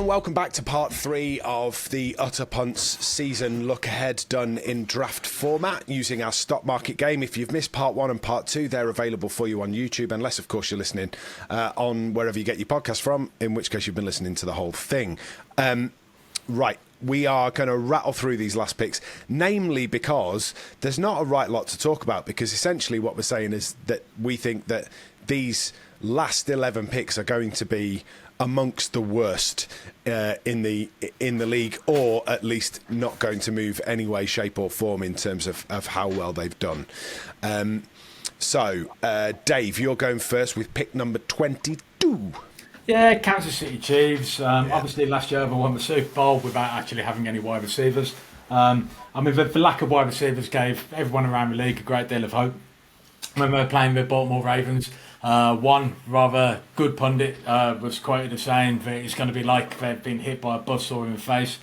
welcome back to part 3 of the Utter Punts season look ahead, done in draft format using our stock market game. If you've missed part 1 and part 2, they're available for you on YouTube, unless of course you're listening on wherever you get your podcast from, in which case you've been listening to the whole thing. Right, we are going to rattle through these last picks, namely because there's not a right lot to talk about, because essentially what we're saying is that we think that these last 11 picks are going to be amongst the worst in the league, or at least not going to move any way, shape or form in terms of how well they've done. So, Dave, you're going first with pick number 22. Yeah, Kansas City Chiefs. Obviously, last year they won the Super Bowl without actually having any wide receivers. I mean, the lack of wide receivers gave everyone around the league a great deal of hope. When they were playing the Baltimore Ravens, one rather good pundit was quoted as saying that it's going to be like they've been hit by a buzzsaw in the face.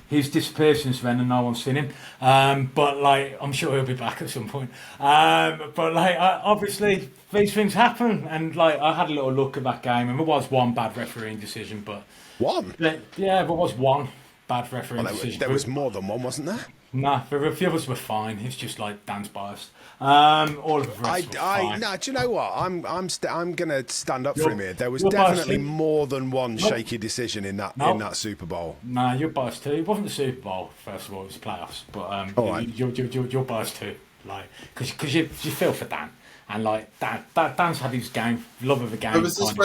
He's disappeared since then and no one's seen him. But I'm sure he'll be back at some point. Obviously these things happen, and I had a little look at that game, and there was one bad refereeing decision, but one. Yeah, there was one bad refereeing decision. There was more than one, wasn't there? Nah, the others were fine. It's just Dan's biased. All of the rest were fine. No, do you know what? I'm going to stand up for him here. There was definitely more than one shaky decision in that Super Bowl. Nah, you're biased too. It wasn't the Super Bowl, first of all. It was the playoffs. But you're biased too, because you feel for Dan. And Dan's had his game, love of the game. But was this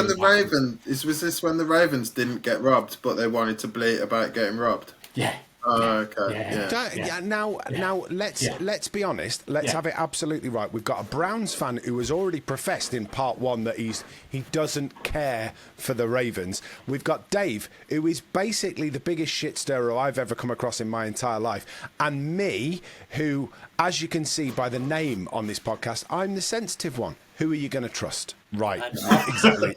when the Ravens didn't get robbed, but they wanted to bleat about getting robbed? Yeah. Oh, okay. Yeah. Now, let's be honest. Let's have it absolutely right. We've got a Browns fan who has already professed in part 1 that he doesn't care for the Ravens. We've got Dave, who is basically the biggest shit stirrer I've ever come across in my entire life, and me, who, as you can see by the name on this podcast, I'm the sensitive one. Who are you going to trust? Right, exactly.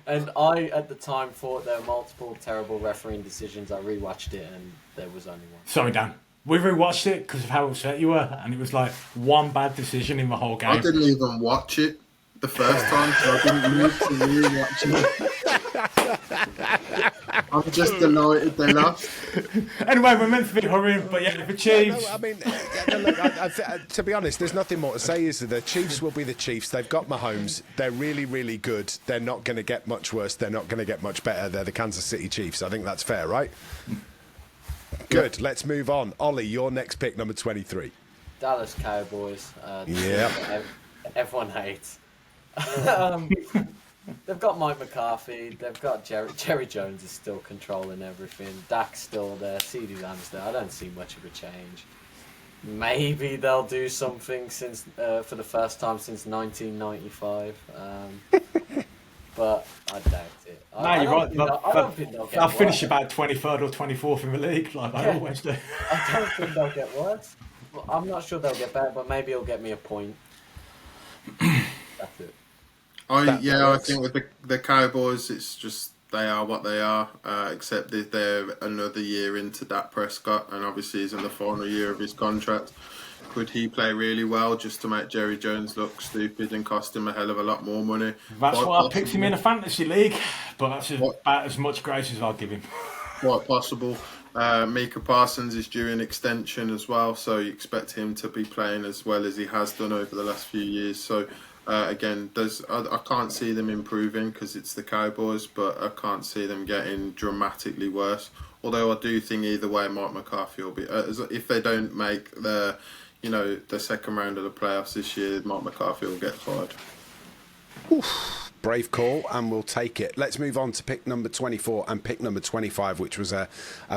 And I, at the time, thought there were multiple terrible refereeing decisions. I rewatched it, and there was only one. Sorry, Dan. We rewatched it because of how upset you were, and it was one bad decision in the whole game. I didn't even watch it the first time, so I didn't need to rewatch it. I'm just delighted they lost. Anyway, we're meant to be hurrying, but the Chiefs. I mean, to be honest, there's nothing more to say, is there? The Chiefs will be the Chiefs. They've got Mahomes. They're really, really good. They're not going to get much worse. They're not going to get much better. They're the Kansas City Chiefs. I think that's fair, right? Good. Let's move on. Ollie, your next pick, number 23. Dallas Cowboys. Everyone hates. They've got Mike McCarthy. They've got Jerry Jones is still controlling everything. Dak's still there. CeeDee Lamb's there. I don't see much of a change. Maybe they'll do something for the first time since 1995. But I doubt it. You're right. I don't think they'll get I'll worse. finish about 23rd or 24th in the league, like I always do. I don't think they'll get worse. I'm not sure they'll get better, but maybe it'll get me a point. That's it. I think with the Cowboys, it's just they are what they are, except that they're another year into Dak Prescott, and obviously he's in the final year of his contract. Could he play really well just to make Jerry Jones look stupid and cost him a hell of a lot more money? That's why I picked him in a fantasy league, but that's about as much grace as I'll give him. Quite possible. Micah Parsons is due an extension as well, so you expect him to be playing as well as he has done over the last few years. So again, I can't see them improving because it's the Cowboys, but I can't see them getting dramatically worse. Although I do think either way, Mike McCarthy will be if they don't make the second round of the playoffs this year, Mike McCarthy will get fired. Oof. Brave call, and we'll take it. Let's move on to pick number 24 and pick number 25, which was a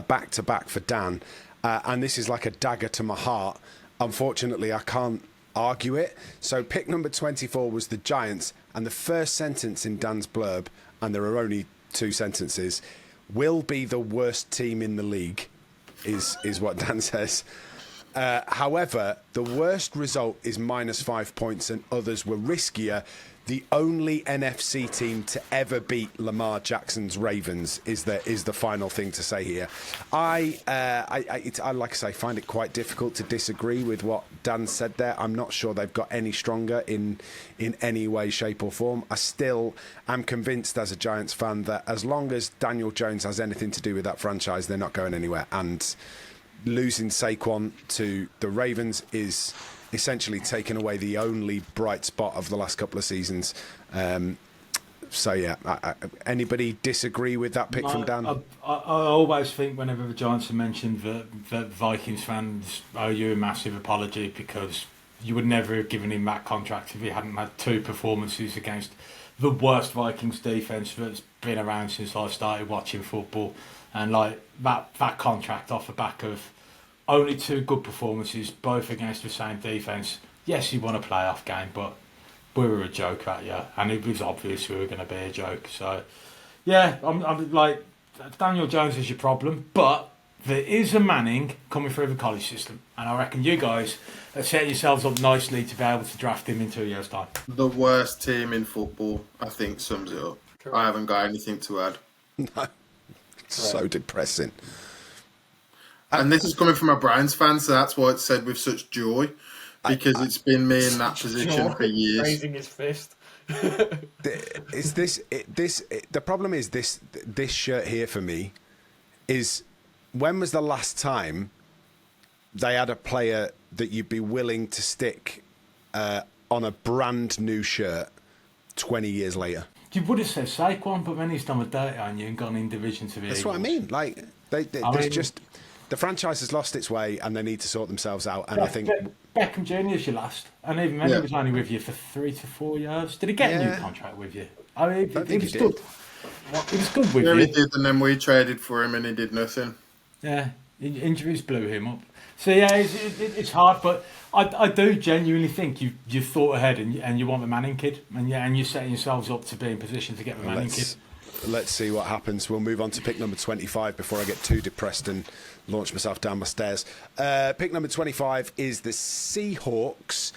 back-to-back for Dan. And this is like a dagger to my heart. Unfortunately, I can't argue it. So pick number 24 was the Giants, and the first sentence in Dan's blurb, and there are only 2 sentences, will be the worst team in the league, is what Dan says. However, the worst result is -5 points, and others were riskier. The only NFC team to ever beat Lamar Jackson's Ravens is the final thing to say here. I like I say, find it quite difficult to disagree with what Dan said there. I'm not sure they've got any stronger in any way, shape or form. I still am convinced as a Giants fan that as long as Daniel Jones has anything to do with that franchise, they're not going anywhere. And losing Saquon to the Ravens is essentially taken away the only bright spot of the last couple of seasons. Anybody disagree with that pick from Dan? I always think whenever the Giants are mentioned that Vikings fans owe you a massive apology, because you would never have given him that contract if he hadn't had 2 performances against the worst Vikings defence that's been around since I started watching football. And like that contract off the back of only 2 good performances, both against the same defence. Yes, he won a playoff game, but we were a joke that year, and it was obvious we were going to be a joke. So, yeah, I'm like, Daniel Jones is your problem, but there is a Manning coming through the college system, and I reckon you guys have set yourselves up nicely to be able to draft him in 2 years' time. The worst team in football, I think, sums it up. Correct. I haven't got anything to add. No, so depressing. And this is coming from a Browns fan, so that's why it's said with such joy, because it's been me in that position for years. Raising his fist. The problem is this shirt here for me is, when was the last time they had a player that you'd be willing to stick on a brand new shirt 20 years later? You would have said Saquon, but then he's done a dirty on you and gone in division to the That's Eagles. what I mean. Like, the franchise has lost its way, and they need to sort themselves out. And I think Beckham Jr. is your last, and even then he was only with you for 3 to 4 years. Did he get a new contract with you? I mean, he was good. He was good with you. He did, and then we traded for him, and he did nothing. Yeah, injuries blew him up. So yeah, it's hard, but I do genuinely think you've thought ahead, and you want the Manning kid, and you're setting yourselves up to be in position to get the Manning kid. Let's see what happens. We'll move on to pick number 25 before I get too depressed and launch myself down my stairs. Pick number 25 is the Seahawks.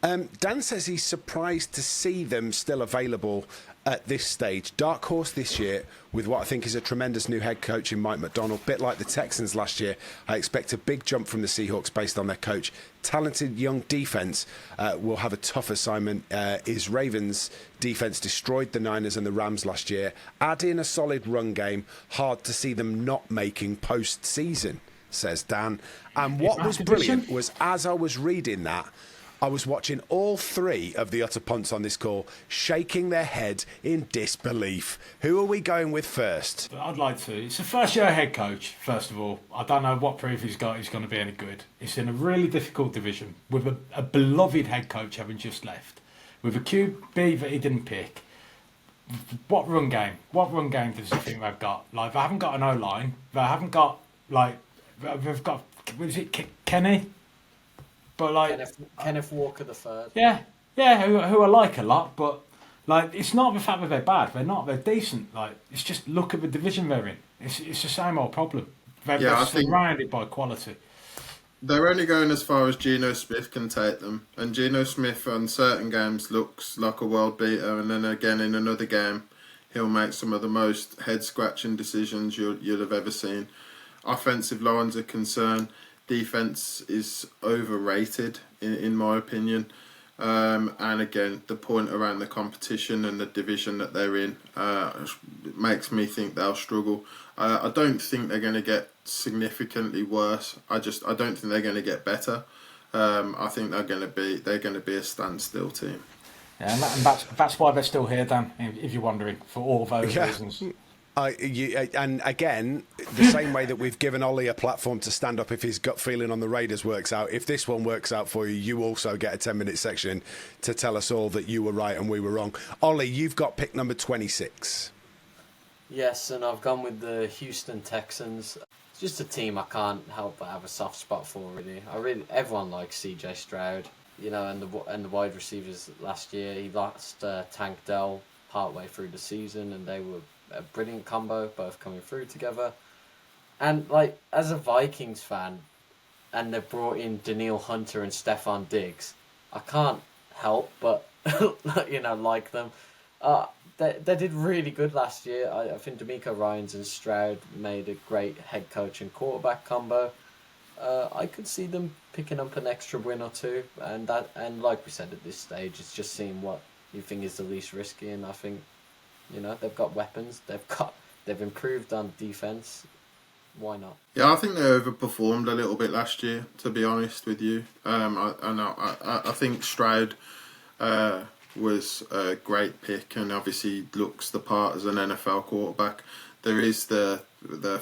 Dan says he's surprised to see them still available at this stage. Dark horse this year with what I think is a tremendous new head coach in Mike McDonald. Bit like the Texans last year, I expect a big jump from the Seahawks based on their coach. Talented young defence will have a tough assignment. His Ravens defence destroyed the Niners and the Rams last year. Add in a solid run game. Hard to see them not making post-season, says Dan. And what was brilliant was, as I was reading that, I was watching all 3 of the utter punts on this call shaking their head in disbelief. Who are we going with first? I'd like to. It's a first-year head coach, first of all. I don't know what proof he's got he's going to be any good. It's in a really difficult division with a beloved head coach having just left, with a QB that he didn't pick. What run game? What run game does he think they've got? Like, they haven't got an O-line. They haven't got, like, they've got, was it Kenny? But like Kenneth Walker the third. Yeah, who I like a lot, but like, it's not the fact that they're bad. They're not. They're decent. Like, it's just look at the division they're in. It's the same old problem. They're surrounded by quality. They're only going as far as Geno Smith can take them, and Geno Smith on certain games looks like a world beater, and then again in another game, he'll make some of the most head scratching decisions you'll have ever seen. Offensive lines are concerned. Defense is overrated, in my opinion. And again, the point around the competition and the division that they're in makes me think they'll struggle. I don't think they're going to get significantly worse. I don't think they're going to get better. I think they're going to be a standstill team. Yeah, and that's why they're still here, Dan. If you're wondering, for all those reasons. And again, the same way that we've given Ollie a platform to stand up if his gut feeling on the Raiders works out, if this one works out for you, you also get a 10-minute section to tell us all that you were right and we were wrong. Ollie, you've got pick number 26. Yes, and I've gone with the Houston Texans. It's just a team I can't help but have a soft spot for, really. Everyone likes CJ Stroud, and the wide receivers last year. He lost Tank Dell partway through the season, and they were a brilliant combo, both coming through together. And like, as a Vikings fan, and they've brought in Daniil Hunter and Stephon Diggs. I can't help but like them. They did really good last year. I think D'Amico Ryans and Stroud made a great head coach and quarterback combo. I could see them picking up an extra win or two, and like we said at this stage, it's just seeing what you think is the least risky. And I think, they've got weapons. They've improved on defense. Why not? Yeah, I think they overperformed a little bit last year, to be honest with you. I think Stroud was a great pick, and obviously looks the part as an NFL quarterback. There is the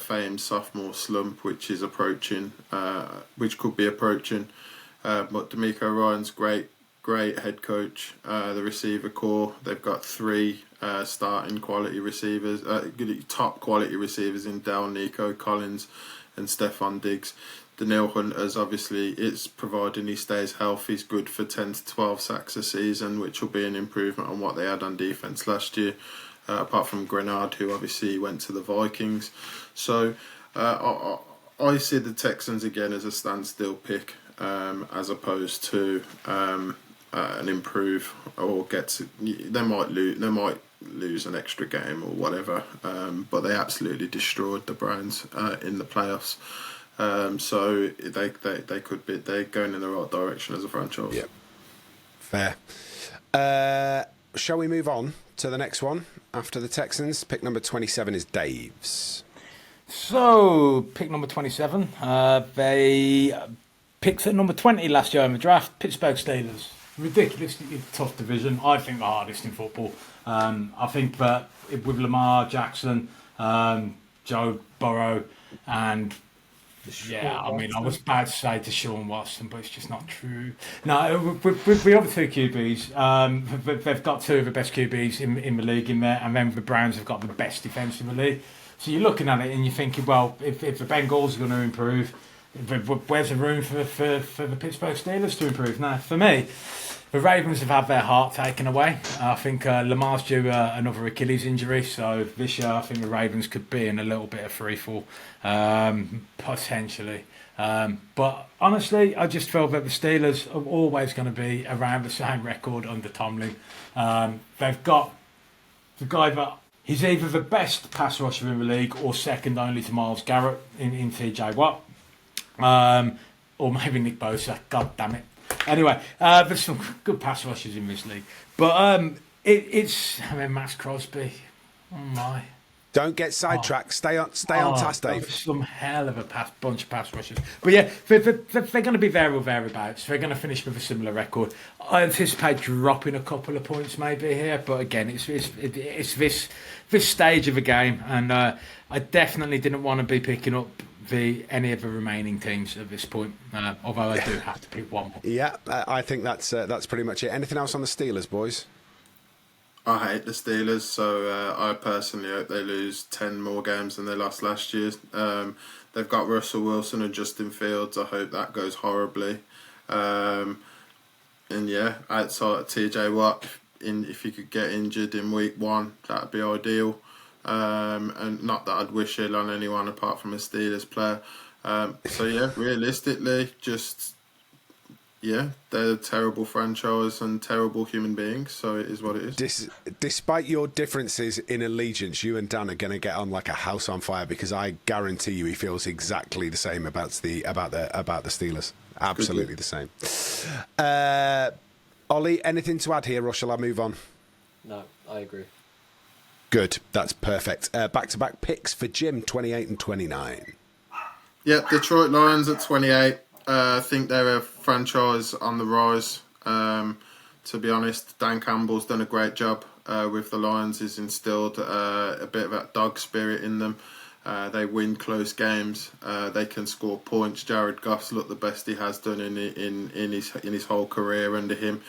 famed sophomore slump, which is approaching, which could be approaching. But D'Amico Ryan's great head coach. The receiver core, they've got 3 starting quality receivers, top quality receivers in Dell, Nico Collins, and Stephon Diggs. Daniil Hunter's obviously, it's providing he stays healthy, he's good for 10 to 12 sacks a season, which will be an improvement on what they had on defence last year. Apart from Grenard, who obviously went to the Vikings. So I see the Texans again as a standstill pick, as opposed to an improve or they might lose an extra game or whatever, but they absolutely destroyed the Browns in the playoffs. So they're going in the right direction as a franchise. Yep. Fair. Shall we move on to the next one after the Texans? Pick number 27 is Dave's. So, pick number 27. They picked at number 20 last year in the draft, Pittsburgh Steelers. Ridiculously tough division. I think the hardest in football. I think that with Lamar Jackson, Joe Burrow, and I was about to say Deshaun Watson, but it's just not true. No, with the other 2 QBs, they've got 2 of the best QBs in the league in there, and then the Browns have got the best defence in the league. So you're looking at it and you're thinking, well, if the Bengals are going to improve, where's the room for the Pittsburgh Steelers to improve? Now, for me, the Ravens have had their heart taken away. I think Lamar's due another Achilles injury, so this year I think the Ravens could be in a little bit of freefall, potentially. But honestly, I just feel that the Steelers are always going to be around the same record under Tomlin. They've got the guy that he's either the best pass rusher in the league or second only to Myles Garrett in TJ Watt, or maybe Nick Bosa. God damn it. Anyway, there's some good pass rushers in this league. But Max Crosby. Oh my. Don't get sidetracked. Stay on task, Dave. Some hell of a bunch of pass rushers. But yeah, they're going to be there or thereabouts. They're going to finish with a similar record. I anticipate dropping a couple of points maybe here. But again, it's this stage of the game. And I definitely didn't want to be picking up any of the remaining teams at this point, although I do have to pick one more. Yeah, I think that's pretty much it. Anything else on the Steelers, boys? I hate the Steelers, so I personally hope they lose 10 more games than they lost last year. They've got Russell Wilson and Justin Fields. I hope that goes horribly. And yeah, outside of TJ Watt, if he could get injured in week 1, that'd be ideal. And not that I'd wish it on anyone apart from a Steelers player. So yeah, realistically, they're a terrible franchise and terrible human beings, so it is what it is. Despite your differences in allegiance, you and Dan are going to get on like a house on fire, because I guarantee you he feels exactly the same about the Steelers. Absolutely the same. Ollie, anything to add here, or shall I move on? No, I agree. Good, that's perfect. Back-to-back picks for Jim, 28 and 29. Yeah, Detroit Lions at 28. I think they're a franchise on the rise. To be honest, Dan Campbell's done a great job with the Lions. He's instilled a bit of that dog spirit in them. They win close games. They can score points. Jared Goff's looked the best he has done in his whole career under him.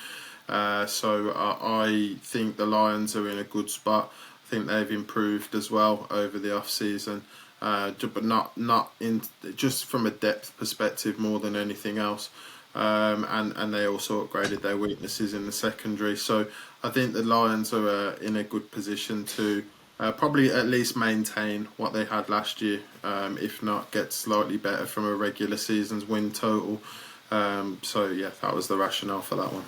So I think the Lions are in a good spot. I think they've improved as well over the off season. But not in just from a depth perspective more than anything else, and they also upgraded their weaknesses in the secondary. So I think the Lions are in a good position to probably at least maintain what they had last year, if not get slightly better from a regular season's win total. So yeah, that was the rationale for that one.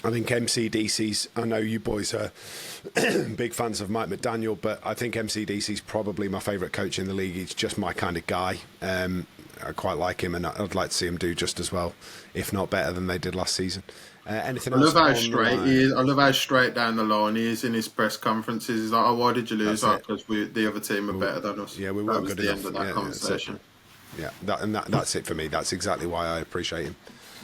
I think MCDC's, I know you boys are big fans of Mike McDaniel, but I think MCDC's probably my favourite coach in the league. He's just my kind of guy. I quite like him, and I'd like to see him do just as well, if not better than they did last season. Anything else? I love how straight he is. I love how straight down the line he is in his press conferences. He's like, "Oh, why did you lose?" Because the other team are better than us. Yeah, we weren't good enough. End of that conversation. Yeah, that's it for me. That's exactly why I appreciate him.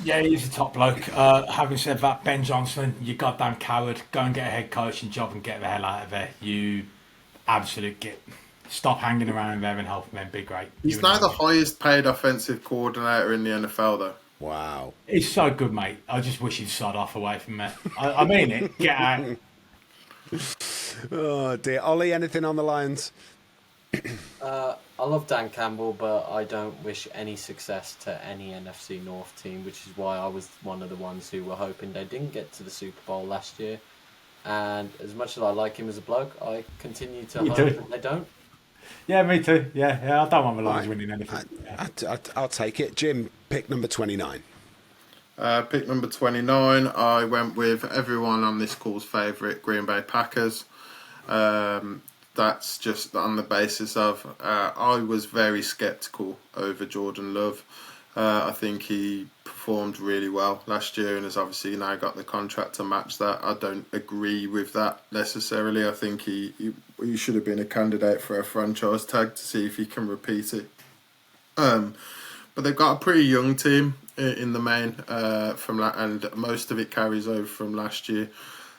Yeah, he's a top bloke. Having said that, Ben Johnson, you goddamn coward. Go and get a head coaching job and get the hell out of there. You absolute git. Stop hanging around there and help them be great. He's now the highest paid offensive coordinator in the NFL, though. Wow. He's so good, mate. I just wish he'd sod off away from me. I mean it. Get out. Oh, dear. Ollie, anything on the Lions? I love Dan Campbell, but I don't wish any success to any NFC North team, which is why I was one of the ones who were hoping they didn't get to the Super Bowl last year. And as much as I like him as a bloke, I continue to hope that they don't. Yeah, me too. Yeah, I don't want the Lions winning anything. I'll take it. Jim, pick number 29. Pick number 29, I went with everyone on this call's favourite, Green Bay Packers. That's just on the basis of I was very sceptical over Jordan Love. I think he performed really well last year and has obviously now got the contract to match that. I don't agree with that necessarily. I think he should have been a candidate for a franchise tag to see if he can repeat it. But they've got a pretty young team in the main, and most of it carries over from last year.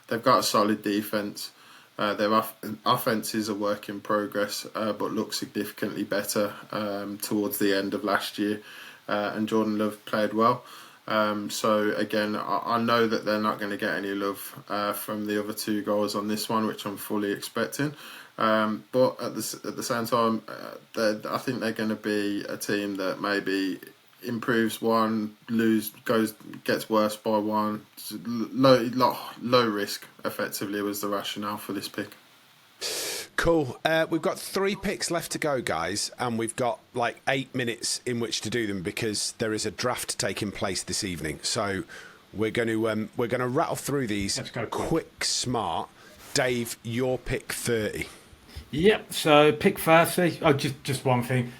They've got a solid defence. Their offense is a work in progress, but looks significantly better towards the end of last year. And Jordan Love played well. So again, I know that they're not going to get any love from the other two guys on this one, which I'm fully expecting. But at the same time, I think they're going to be a team that maybe improves one, gets worse by one. Low risk, effectively, was the rationale for this pick. Cool. We've got 3 picks left to go, guys, and we've got like 8 minutes in which to do them because there is a draft taking place this evening. So we're going to rattle through these quick, smart. Dave, your pick 30. Yep. So pick 30. Oh, just one thing.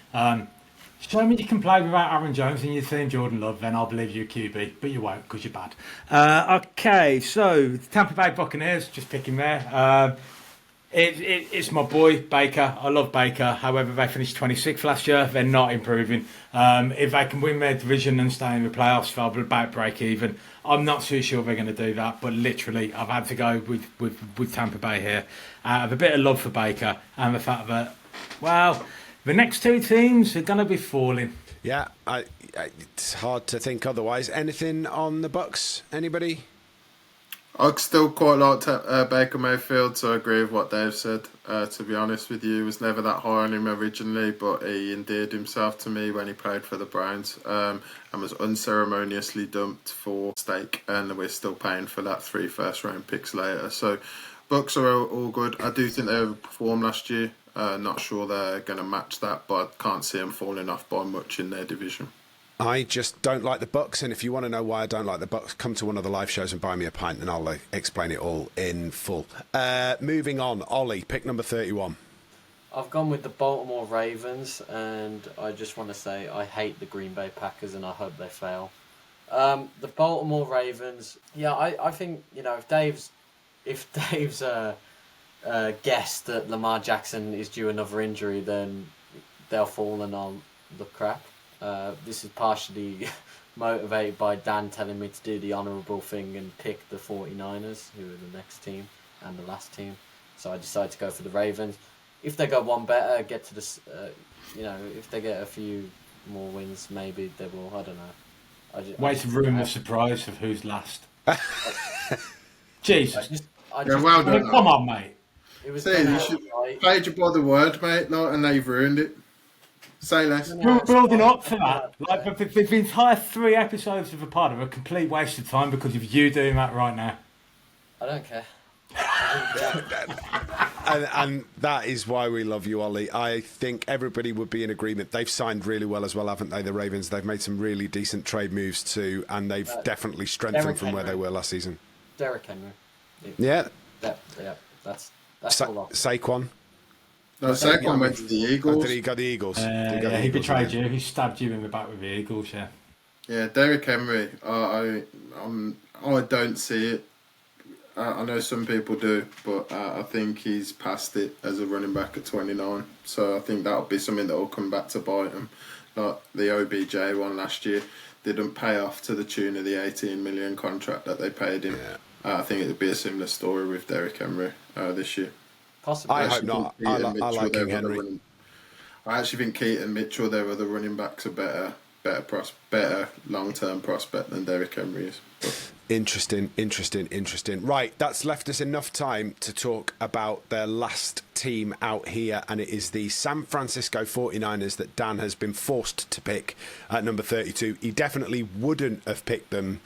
Show me you can play without Aaron Jones in your team, Jordan Love, then I'll believe you're QB, but you won't because you're bad. Okay, so Tampa Bay Buccaneers, just picking there. It's my boy, Baker. I love Baker. However, they finished 26th last year. They're not improving. If they can win their division and stay in the playoffs, they'll be about break even. I'm not too sure they're going to do that, but literally, I've had to go with Tampa Bay here. I have a bit of love for Baker and the fact that, well, the next 2 teams are going to be falling. Yeah, it's hard to think otherwise. Anything on the Bucks? Anybody? I still quite like Baker Mayfield, so I agree with what Dave said. To be honest with you, was never that high on him originally, but he endeared himself to me when he played for the Browns and was unceremoniously dumped for steak, and we're still paying for that 3 first-round picks later. So Bucks are all good. I do think they overperformed last year. Not sure they're going to match that, but I can't see them falling off by much in their division. I just don't like the Bucks, and if you want to know why I don't like the Bucks, come to one of the live shows and buy me a pint, and I'll explain it all in full. Moving on, Ollie, pick number 31. I've gone with the Baltimore Ravens, and I just want to say I hate the Green Bay Packers, and I hope they fail. The Baltimore Ravens, yeah, I think if Dave's guessed that Lamar Jackson is due another injury, then they'll fall and I'll look crap. This is partially motivated by Dan telling me to do the honourable thing and pick the 49ers, who are the next team and the last team. So I decided to go for the Ravens. If they go one better, get to this, if they get a few more wins, maybe they will. I don't know. Way to ruin the surprise of who's last. Jesus. Well done. Come on, mate. You should played you by the word, mate, and now you've ruined it. Say less. We're building up for that. Like the entire 3 episodes of the pod are a complete waste of time because of you doing that right now. I don't care. and that is why we love you, Ollie. I think everybody would be in agreement. They've signed really well as well, haven't they, the Ravens? They've made some really decent trade moves too, and they've definitely strengthened from where they were last season. Derrick Henry. Yeah. That's a lot. Saquon. No, Saquon went to the Eagles. Did he go the Eagles? He betrayed you. He stabbed you in the back with the Eagles, yeah. Yeah, Derrick Henry. I don't see it. I know some people do, but I think he's past it as a running back at 29. So I think that'll be something that will come back to bite him. Like the OBJ one last year didn't pay off to the tune of the 18 million contract that they paid him. Yeah. I think it'll be a similar story with Derrick Henry this year. Possibly. I hope not. I like King Henry. I actually think Keaton Mitchell, their other running backs, are better long-term prospect than Derrick Henry is. But. Interesting. Right, that's left us enough time to talk about their last team out here, and it is the San Francisco 49ers that Dan has been forced to pick at number 32. He definitely wouldn't have picked them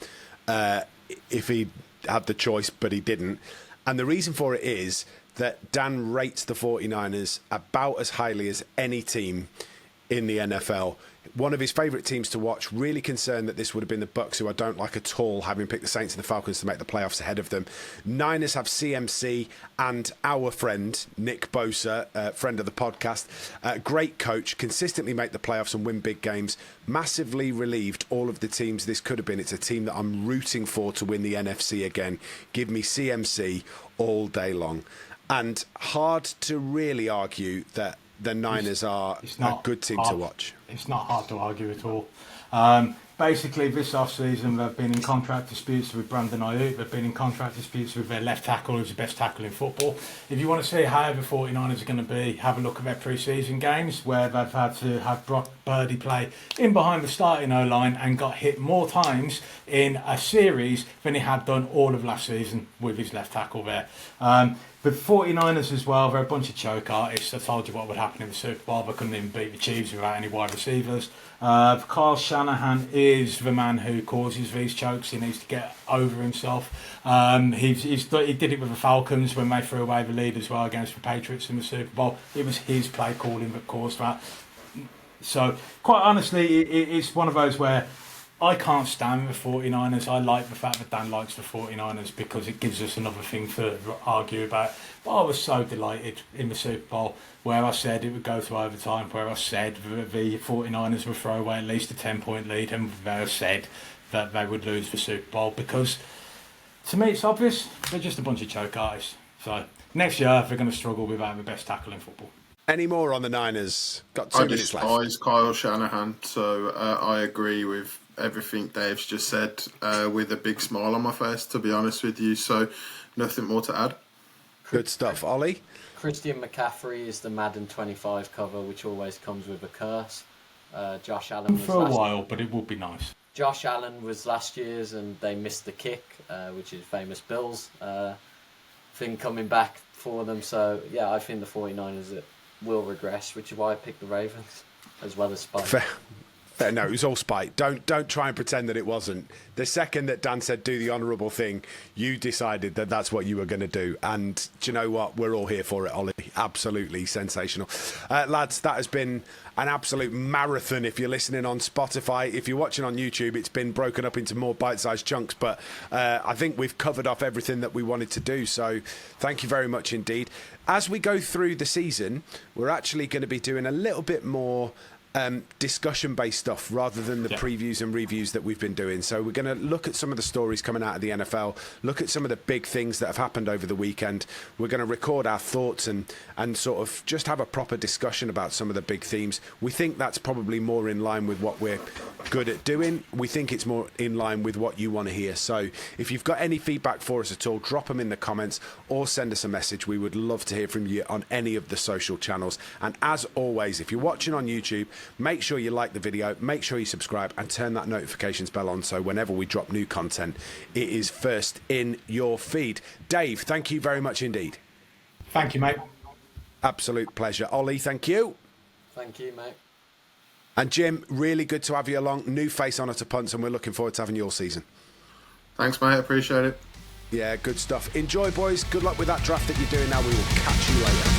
if he had the choice, but he didn't. And the reason for it is that Dan rates the 49ers about as highly as any team in the NFL. One of his favourite teams to watch, really concerned that this would have been the Bucs, who I don't like at all, having picked the Saints and the Falcons to make the playoffs ahead of them. Niners have CMC and our friend, Nick Bosa, friend of the podcast, great coach, consistently make the playoffs and win big games. Massively relieved all of the teams this could have been. It's a team that I'm rooting for to win the NFC again. Give me CMC all day long. And hard to really argue that the Niners are a good team to watch. It's not hard to argue at all. Basically, this off-season, they've been in contract disputes with Brandon Ayuk. They've been in contract disputes with their left tackle, who's the best tackle in football. If you want to see how the 49ers are going to be, have a look at their pre-season games, where they've had to have Brock Purdy play in behind the starting O-line and got hit more times in a series than he had done all of last season with his left tackle there. The 49ers as well, they're a bunch of choke artists. I told you what would happen in the Super Bowl. They couldn't even beat the Chiefs without any wide receivers. Kyle Shanahan is the man who causes these chokes. He needs to get over himself. He did it with the Falcons when they threw away the lead as well against the Patriots in the Super Bowl. It was his play calling that caused that. So, quite honestly, it's one of those where I can't stand the 49ers. I like the fact that Dan likes the 49ers because it gives us another thing to argue about. But I was so delighted in the Super Bowl where I said it would go to overtime, where I said the 49ers would throw away at least a 10-point lead, and where I said that they would lose the Super Bowl because, to me, it's obvious. They're just a bunch of choke artists. So next year, they're going to struggle without the best tackle in football. Any more on the Niners? Got 2 minutes left. I despise Kyle Shanahan, so I agree with everything Dave's just said with a big smile on my face, to be honest with you. So nothing more to add. Good stuff. Ollie? Christian McCaffrey is the Madden 25 cover, which always comes with a curse. Josh Allen was for a while, but it would be nice. Josh Allen was last year's, and they missed the kick, which is famous Bills thing coming back for them. So, yeah, I think the 49ers will regress, which is why I picked the Ravens, as well as Spike. Fair. No, it was all spite. Don't try and pretend that it wasn't. The second that Dan said do the honourable thing, you decided that that's what you were going to do. And do you know what? We're all here for it, Ollie. Absolutely sensational. Lads, that has been an absolute marathon if you're listening on Spotify. If you're watching on YouTube, it's been broken up into more bite-sized chunks. But I think we've covered off everything that we wanted to do. So thank you very much indeed. As we go through the season, we're actually going to be doing a little bit more discussion-based stuff rather than the previews and reviews that we've been doing. So we're going to look at some of the stories coming out of the NFL, look at some of the big things that have happened over the weekend. We're going to record our thoughts and sort of just have a proper discussion about some of the big themes. We think that's probably more in line with what we're good at doing. We think it's more in line with what you want to hear. So if you've got any feedback for us at all, drop them in the comments or send us a message. We would love to hear from you on any of the social channels. And as always, if you're watching on YouTube, make sure you like the video, make sure you subscribe and turn that notifications bell on so whenever we drop new content, it is first in your feed. Dave, thank you very much indeed. Thank you, mate. Absolute pleasure. Ollie, thank you. Thank you, mate. And Jim, really good to have you along. New face on at Punts, and we're looking forward to having you all season. Thanks, mate. Appreciate it. Yeah, good stuff. Enjoy, boys. Good luck with that draft that you're doing now. We will catch you later.